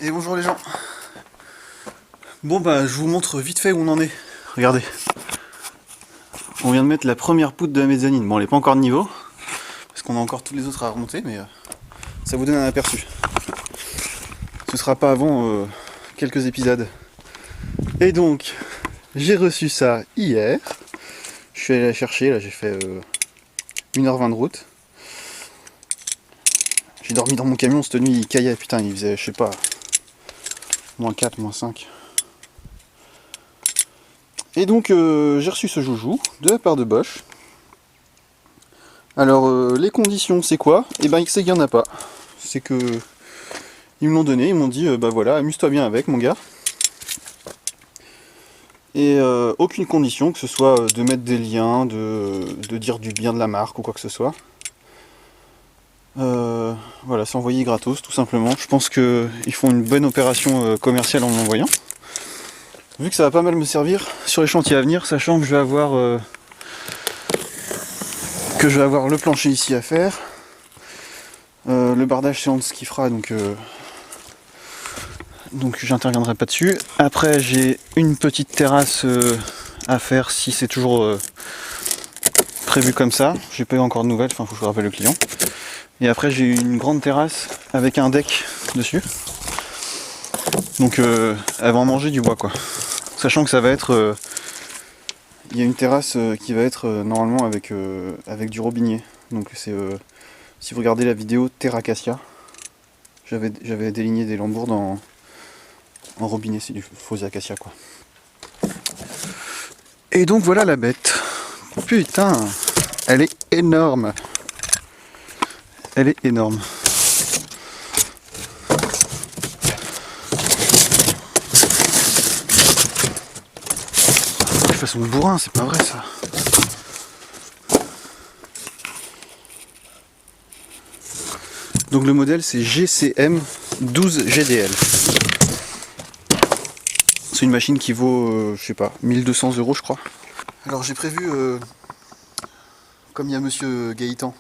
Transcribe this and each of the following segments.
Et bonjour les gens. Bon bah je vous montre vite fait où on en est. Regardez. On vient de mettre la première poutre de la mezzanine. Bon elle est pas encore de niveau, parce qu'on a encore tous les autres à remonter, mais ça vous donne un aperçu. Ce sera pas avant quelques épisodes. Et donc, j'ai reçu ça hier. Je suis allé la chercher, là j'ai fait 1h20 de route. J'ai dormi dans mon camion cette nuit, il caillait, putain il faisait je sais pas, -4, -5. Et donc j'ai reçu ce joujou de la part de Bosch. Alors les conditions c'est quoi? Et ben c'est qu'il n'y en a pas. C'est que ils me l'ont donné, ils m'ont dit bah voilà, amuse-toi bien avec mon gars. Et aucune condition, que ce soit de mettre des liens, de dire du bien de la marque ou quoi que ce soit. Voilà, c'est envoyé gratos tout simplement. Je pense qu'ils font une bonne opération commerciale en m'envoyant. Vu que ça va pas mal me servir sur les chantiers à venir, sachant que je vais avoir le plancher ici à faire. Le bardage c'est Hans qui fera, donc j'interviendrai pas dessus. Après j'ai une petite terrasse à faire si c'est toujours prévu comme ça. J'ai pas eu encore de nouvelles, enfin faut que je rappelle le client. Et après j'ai une grande terrasse avec un deck dessus. Donc elle va en manger du bois quoi. Sachant que ça va être... il y a une terrasse qui va être normalement avec du robinier. Donc c'est... si vous regardez la vidéo Terre Acacia, j'avais déligné des lambourdes en robinet, c'est du faux acacia quoi. Et donc voilà la bête. Putain, elle est énorme. Elle est énorme. Je fais son bourrin, c'est pas vrai ça. Donc le modèle c'est GCM 12 GDL. C'est une machine qui vaut, je sais pas, 1200 € je crois. Alors j'ai prévu, comme il y a monsieur Gaëtan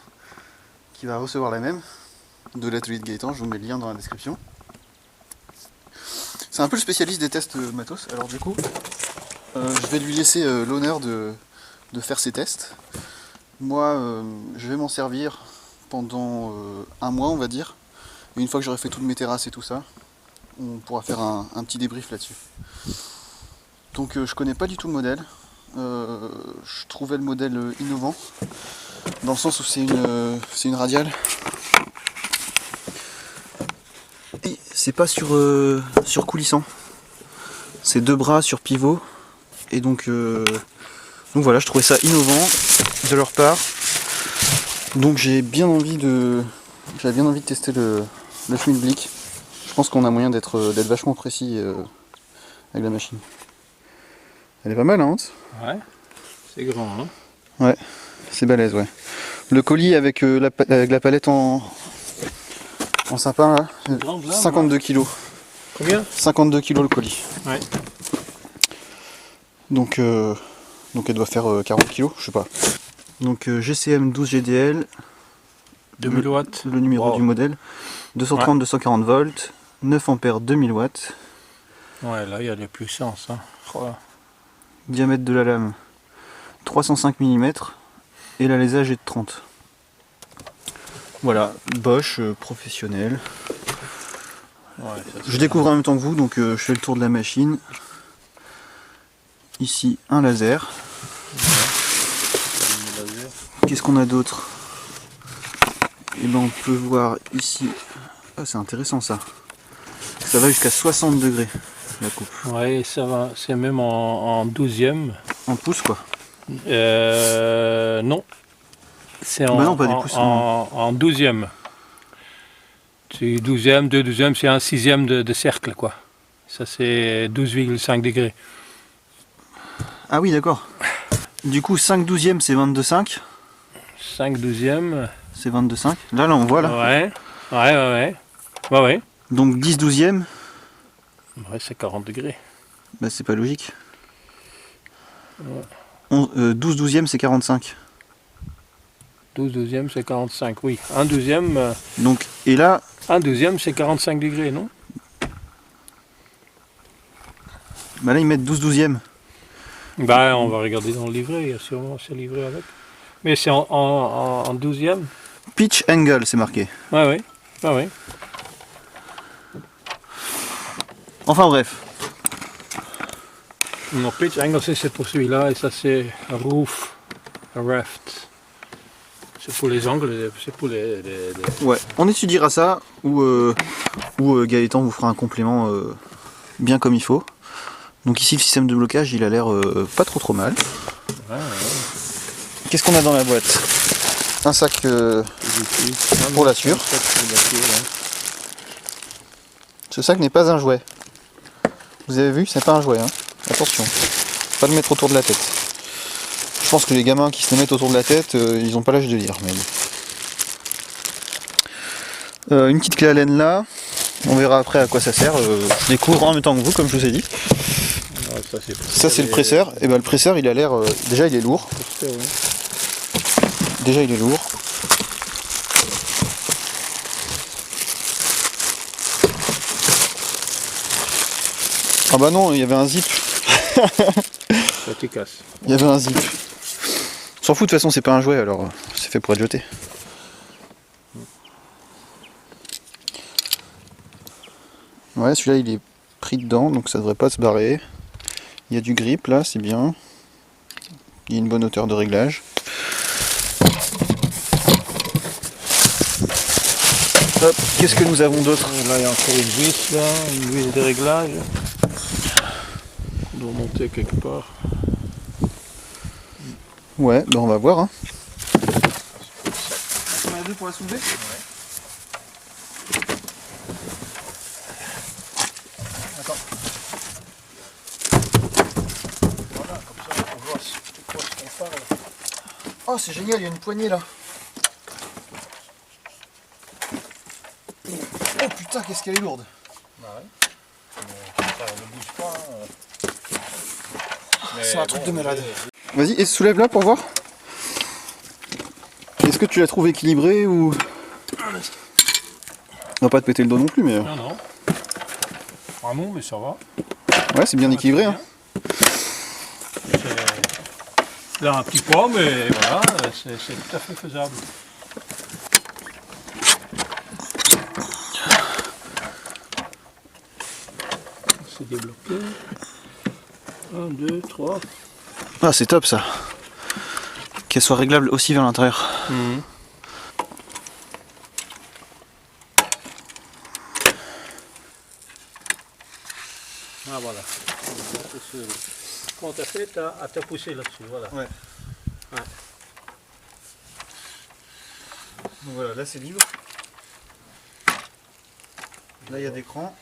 qui va recevoir la même, de l'atelier de Gaëtan, je vous mets le lien dans la description. C'est un peu le spécialiste des tests matos, alors du coup, je vais lui laisser l'honneur de faire ses tests. Moi, je vais m'en servir pendant un mois on va dire. Et une fois que j'aurai fait toutes mes terrasses et tout ça, on pourra faire un petit débrief là-dessus. Donc je connais pas du tout le modèle. Je trouvais le modèle innovant, dans le sens où c'est une radiale. Et c'est pas sur coulissant. C'est 2 bras sur pivot. Et donc voilà, je trouvais ça innovant de leur part. Donc j'avais bien envie de tester le Schmilblick. Je pense qu'on a moyen d'être vachement précis avec la machine. Elle est pas mal, hein, Hans? Ouais, c'est grand, hein? Ouais, c'est balèze, ouais. Le colis avec la palette en sapin, là, 52 kg. Combien? 52 kg le colis. Ouais. Donc elle doit faire 40 kg, je sais pas. Donc GCM 12 GDL. 2000 watts. Le numéro du modèle. 230-240 volts. 9 ampères 2000 watts. Ouais, là il y a des puissances, hein. Oh. Diamètre de la lame 305 mm. Et l'alésage est de 30. Voilà, Bosch professionnel. Ouais, je découvre en même temps que vous, donc je fais le tour de la machine. Ici un laser. Qu'est-ce qu'on a d'autre? Et ben on peut voir ici. Ah, c'est intéressant ça. Ça va jusqu'à 60 degrés la coupe. Ouais, ça va, c'est même en 12e. En pouces quoi? Non. C'est en, bah non, pas des pouces, en 12e. C'est 12e, 2 12e, c'est un 6e de cercle quoi. Ça c'est 12,5 degrés. Ah oui d'accord. Du coup 5 12e c'est 22,5. 5 12e. C'est 22,5. Là on voit là. Ouais. Donc 10 12e. Ouais, c'est 40 degrés. Bah c'est pas logique. Ouais. 12 12e c'est 45. 12 12e c'est 45, oui. Un 12e. Donc, et là. Un 12e c'est 45 degrés, non? Bah là ils mettent 12 douzièmes. Ben, on va regarder dans le livret, il y a sûrement c'est livré avec. Mais c'est en 12e. Pitch angle c'est marqué. Ouais, oui. Ah oui. Enfin bref. Non, pitch angle c'est pour celui-là et ça c'est roof raft. C'est pour les angles, c'est pour les... Ouais, on étudiera ça ou Gaëtan vous fera un complément bien comme il faut. Donc ici le système de blocage il a l'air pas trop mal. Ouais, ouais. Qu'est-ce qu'on a dans la boîte? Un sac pour la sûre. Ce sac n'est pas un jouet. Vous avez vu, c'est pas un jouet. Hein. Attention, faut pas le mettre autour de la tête. Je pense que les gamins qui se le mettent autour de la tête, ils ont pas l'âge de lire. Mais... une petite clé Allen là. On verra après à quoi ça sert. Je découvre en même temps que vous, comme je vous ai dit. Ouais, ça c'est le presseur. Et ben le presseur il a l'air. Déjà il est lourd. Déjà il est lourd. Ah bah non, il y avait un zip. Ça te casse. Il y avait un zip. On s'en fout, de toute façon c'est pas un jouet alors c'est fait pour être jeté. Ouais, celui-là il est pris dedans donc ça devrait pas se barrer. Il y a du grip là, c'est bien. Il y a une bonne hauteur de réglage. Hop, qu'est-ce que nous avons d'autre? Là il y a encore une vis là, une vis de réglage. On doit monter quelque part. Ouais, ben on va voir. Hein. On a deux pour la soulever? Ouais. Attends. Voilà, comme ça on voit de quoi on parle. Oh c'est génial, il y a une poignée là. Oh putain, qu'est-ce qu'elle est lourde. Bah ouais. Mais ça ne bouge pas. C'est un truc de malade. Vas-y, et soulève là pour voir. Est-ce que tu la trouves équilibrée ou... On va pas te péter le dos non plus mais... Non, non. Ah non, mais ça va. Ouais, c'est bien équilibré. Hein. Il a un petit poids, mais voilà, c'est tout à fait faisable. C'est débloqué. 1, 2, 3. Ah c'est top ça. Qu'elle soit réglable aussi vers l'intérieur. Ah voilà. Quand tu as fait, tu as poussé là-dessus. Voilà. Ouais. Ouais. Donc voilà, là c'est libre. Là il y a des crans.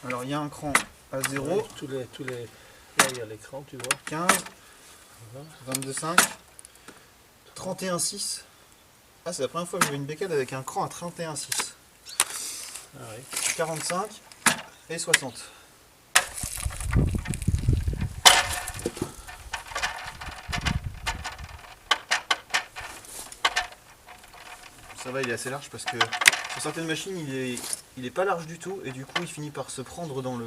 Alors il y a un cran à 0. Ouais, tous les... Là il y a l'écran, tu vois. 15, Voilà. 22,5, 31,6. Ah c'est la première fois que je vois une bécane avec un cran à 31,6. Ah, oui. 45 et 60. Ça va, il est assez large parce que sur certaines machines il est pas large du tout et du coup il finit par se prendre dans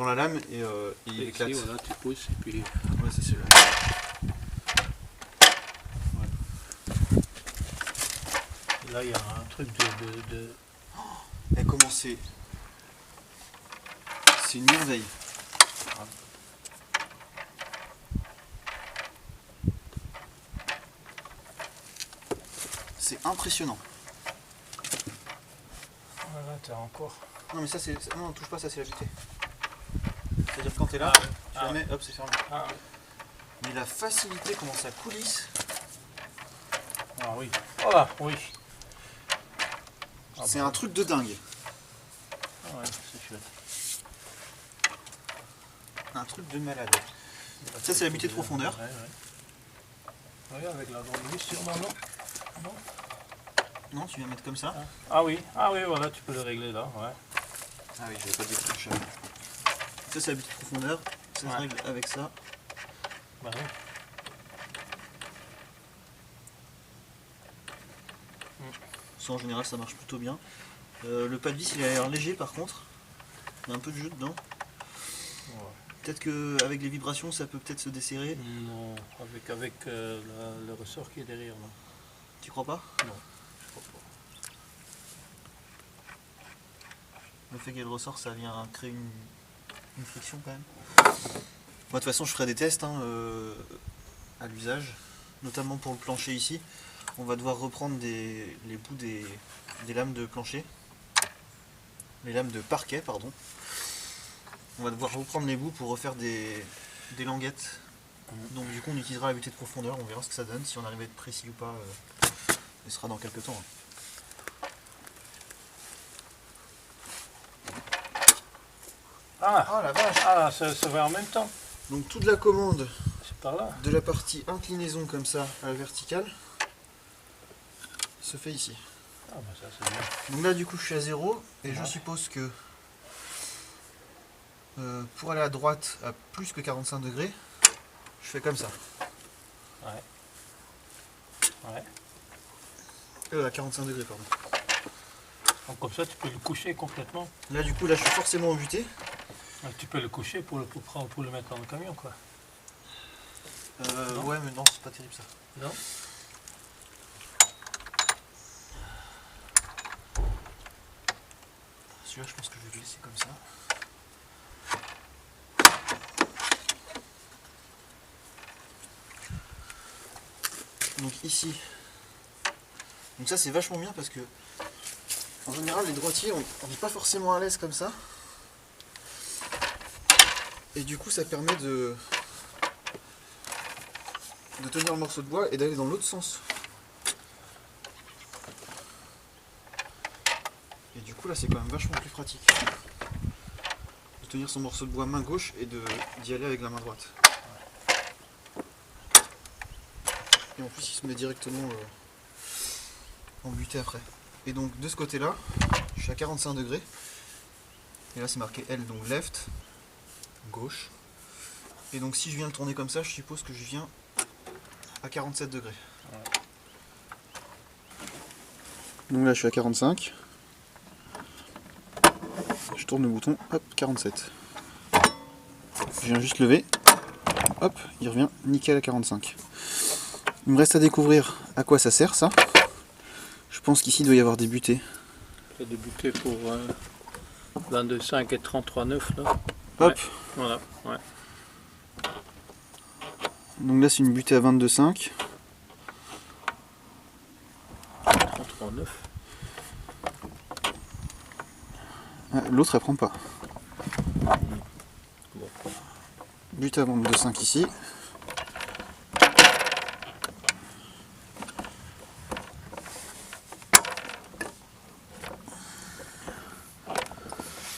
la lame et il éclate. Ici, voilà, tu pousses et puis... Ouais, c'est celui-là. Ouais. Et là il y a un truc de... Et comment c'est une merveille. C'est impressionnant. Voilà, t'as encore... Non mais ça c'est... Non, touche pas, ça c'est la butée. C'est-à-dire quand t'es là, tu la mets, hop c'est fermé. Ah, oui. Mais la facilité, comment ça coulisse. Ah oui. Voilà, oui. Ah, C'est bah. un truc de dingue. Ah ouais, c'est chouette. Un truc de malade. Ça c'est la butée de profondeur. Ouais, ouais. Oui, avec la grande vis sûrement, non? Non, tu viens mettre comme ça. Ah oui, voilà, tu peux le régler là, ouais. Ah oui, j'avais pas de déclencheur. Ça c'est la butée de profondeur. Ça se règle avec ça. Bah oui. Ça en général ça marche plutôt bien. Le pas de vis il a l'air léger par contre. Il y a un peu de jeu dedans. Ouais. Peut-être qu'avec les vibrations, ça peut peut-être se desserrer. Non, avec le ressort qui est derrière. Non, Tu crois pas? non, je crois pas. Le fait qu'il y ait le ressort, ça vient créer une friction quand même. Moi, de toute façon, je ferai des tests à l'usage, notamment pour le plancher ici. On va devoir reprendre les bouts des lames de plancher, les lames de parquet, pardon. On va devoir reprendre les bouts pour refaire des languettes. Donc du coup, on utilisera la butée de profondeur, on verra ce que ça donne, si on arrive à être précis ou pas. Ce sera dans quelques temps. Ah, Ah la vache! ah ça va en même temps. Donc toute la commande C'est par là. de la partie inclinaison comme ça à la verticale se fait ici. Ah, bah ça c'est bien. Donc là du coup je suis à 0 et je Ouais. suppose que pour aller à droite à plus que 45 degrés, je fais comme ça. Ouais. À 45 degrés pardon. Donc comme ça tu peux le coucher complètement. Là du coup là je suis forcément au buté. Tu peux le coucher pour le mettre dans le camion quoi. Non. Ouais mais non c'est pas terrible ça. Non. Celui-là je pense que je vais le laisser comme ça. Donc ici. Donc ça c'est vachement bien parce que en général les droitiers on n'est pas forcément à l'aise comme ça. Et du coup ça permet de tenir le morceau de bois et d'aller dans l'autre sens. Et du coup là c'est quand même vachement plus pratique. De tenir son morceau de bois main gauche et d'y aller avec la main droite. Et en plus il se met directement en butée après. Et donc de ce côté là, je suis à 45 degrés. Et là c'est marqué L, donc left, gauche. Et donc si je viens le tourner comme ça, je suppose que je viens à 47 degrés. Ouais. Donc là je suis à 45. Je tourne le bouton, hop, 47. Je viens juste lever, hop, il revient nickel à 45. Il me reste à découvrir à quoi ça sert ça. Je pense qu'ici il doit y avoir des butées. C'est débuté pour 22,5 et 33,9 là. Hop, Ouais, voilà, ouais. donc là c'est une butée à 22,5. 33,9. Ah, l'autre elle prend pas. Bon. Butée à 22,5 ici.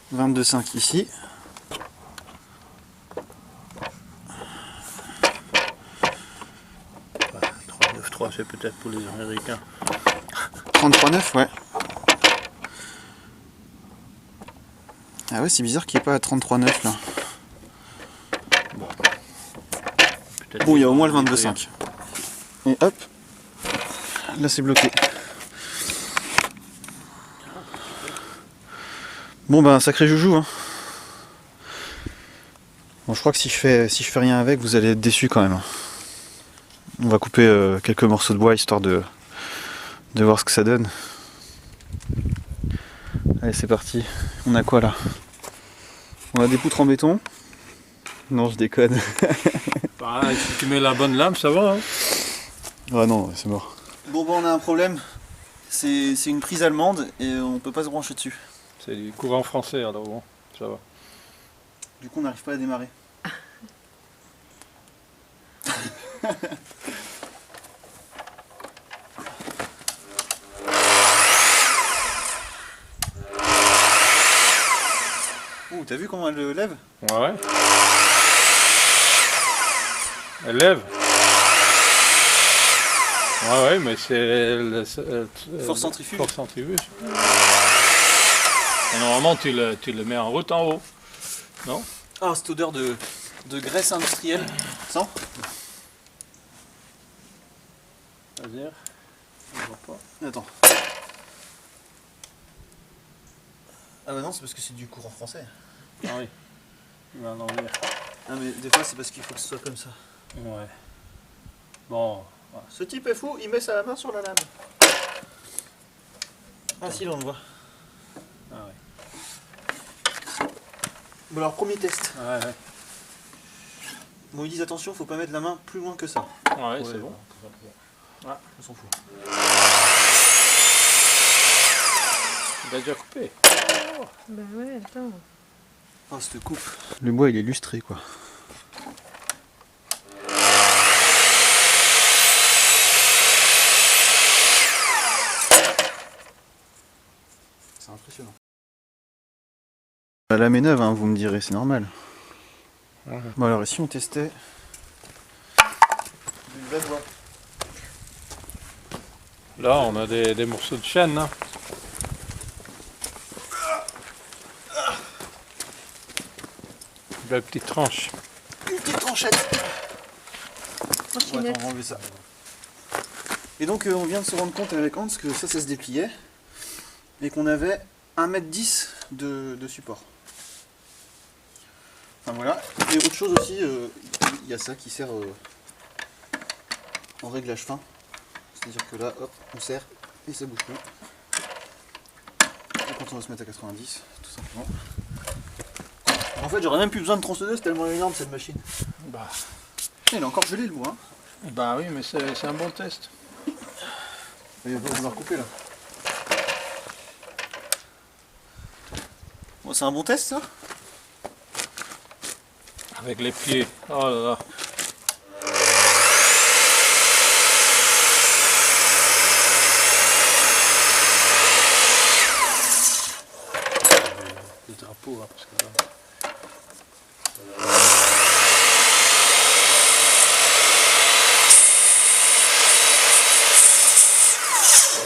« 22,5 ici. » 3,9,3 c'est peut-être pour les Américains. 33,9 ouais. Ah ouais c'est bizarre qu'il n'y ait pas à 33,9 là. Peut-être Bon il y a qu'ils au moins le vont 22,5. Et hop. Là c'est bloqué. Bon ben sacré joujou hein. Bon je crois que si je fais rien avec vous allez être déçus quand même. Hein. On va couper quelques morceaux de bois histoire de voir ce que ça donne. Allez c'est parti. On a quoi là? On a des poutres en béton. Non je déconne. Bah, si tu mets la bonne lame, ça va. Hein. Ah non c'est mort. Bon ben on a un problème. C'est une prise allemande et on peut pas se brancher dessus. C'est du courant français, alors bon, ça va. Du coup on n'arrive pas à démarrer. Ouh, t'as vu comment elle le lève? Ouais. Elle lève. Ouais, mais c'est Force centrifuge. Force centrifuge. Et normalement, tu le mets en route en haut. Non? Ah, cette odeur de graisse industrielle. Sens? Vas-y. Je vois pas. Attends. Ah bah non, c'est parce que c'est du courant français. Ah oui. Il va l'enlever. Ah mais des fois c'est parce qu'il faut que ce soit comme ça. Ouais. Bon. Ce type est fou, il met sa main sur la lame. Ah si, là on le voit. Ah ouais. Bon alors premier test. Ouais, ouais. Bon ils disent attention, faut pas mettre la main plus loin que ça. Ouais, c'est bon. Ah, on s'en fout. Il a déjà coupé. Bah ouais, attends. Oh cette coupe. Le bois il est lustré quoi. C'est impressionnant. La lame est neuve, hein, vous me direz, c'est normal. Ouais. Bon alors ici on testait du vrai bois. Là, on a des morceaux de chêne. Hein. Une belle petite tranche. Une petite tranchette. Franchement, Ouais, attends, on va enlever ça. Et donc on vient de se rendre compte avec Hans que ça se dépliait et qu'on avait 1,10 m de support. Enfin voilà. Et autre chose aussi, il y a ça qui sert en réglage fin. C'est-à-dire que là, hop, on serre et ça bouge plus. Et quand on va se mettre à 90, tout simplement. En fait, j'aurais même plus besoin de tronçonneuse tellement énorme cette machine. Bah, Il est encore gelé le bois. Hein. bah oui, mais c'est un bon test. Il va vouloir couper là. Bon, c'est un bon test ça. Avec les pieds. Oh là là. Le drapeau, hein, parce que là...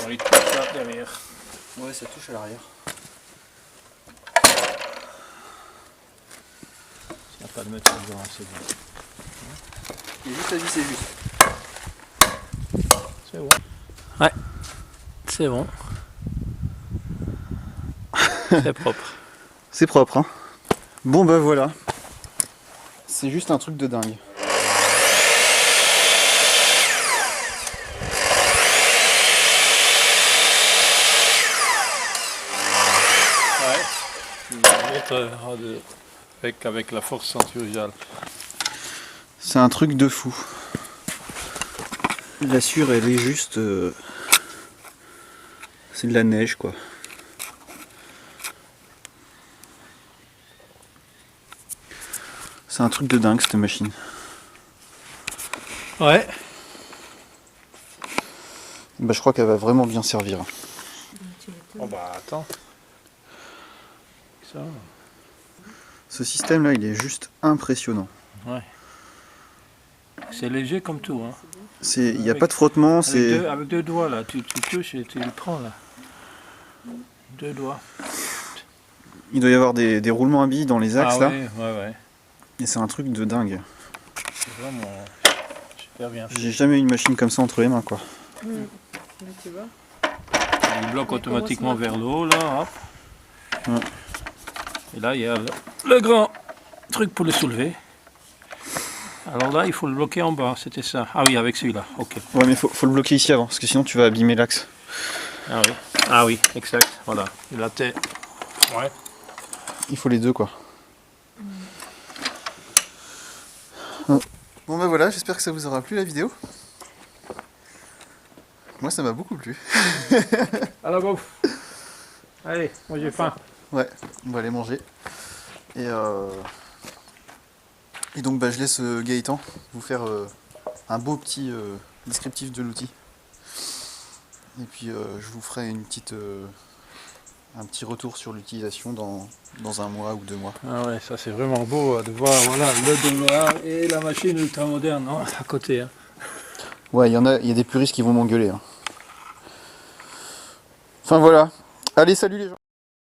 On les touche là derrière. Ouais, ça touche à l'arrière. Il n'y a pas de métal dedans, c'est bon. Il est juste à vis, c'est juste. C'est bon. Ouais, c'est bon. C'est propre. C'est propre, hein. Bon bah voilà. C'est juste un truc de dingue. Ouais. Avec la force centrifugale. C'est un truc de fou. La sûre, elle est juste... C'est de la neige, quoi. C'est un truc de dingue, cette machine. Ouais. Bah, je crois qu'elle va vraiment bien servir. Oh bah attends. Ça. Ce système-là, il est juste impressionnant. Ouais. C'est léger comme tout, hein. Il n'y a pas de frottement, c'est... Avec deux doigts là, tu touches et tu le prends là. Deux doigts. Il doit y avoir des roulements à billes dans les axes, Ah là. ouais, ouais, ouais. Et c'est un truc de dingue. C'est vraiment super bien fait. J'ai jamais eu une machine comme ça entre les mains, quoi. Mais tu vois. Il bloque automatiquement vers le haut là, hop. Ouais. Et là il y a le grand truc pour le soulever. Alors là il faut le bloquer en bas, c'était ça. Ah oui, avec celui-là, ok. Ouais, mais faut le bloquer ici avant, parce que sinon tu vas abîmer l'axe. Ah oui, exact, voilà. Et là t'es... Ouais. Il faut les deux, quoi. Bon bah voilà, j'espère que ça vous aura plu la vidéo. Moi ça m'a beaucoup plu. À la bouffe. Allez, moi j'ai faim. Ouais, on va aller manger. Et donc bah, je laisse Gaëtan vous faire un beau petit descriptif de l'outil. Et puis je vous ferai un petit retour sur l'utilisation dans un mois ou 2 mois. Ah ouais, ça c'est vraiment beau de voir voilà, le démarrage et la machine ultra moderne hein, à côté. Hein. Ouais, il y a des puristes qui vont m'engueuler. Hein. Enfin voilà. Allez, salut les gens.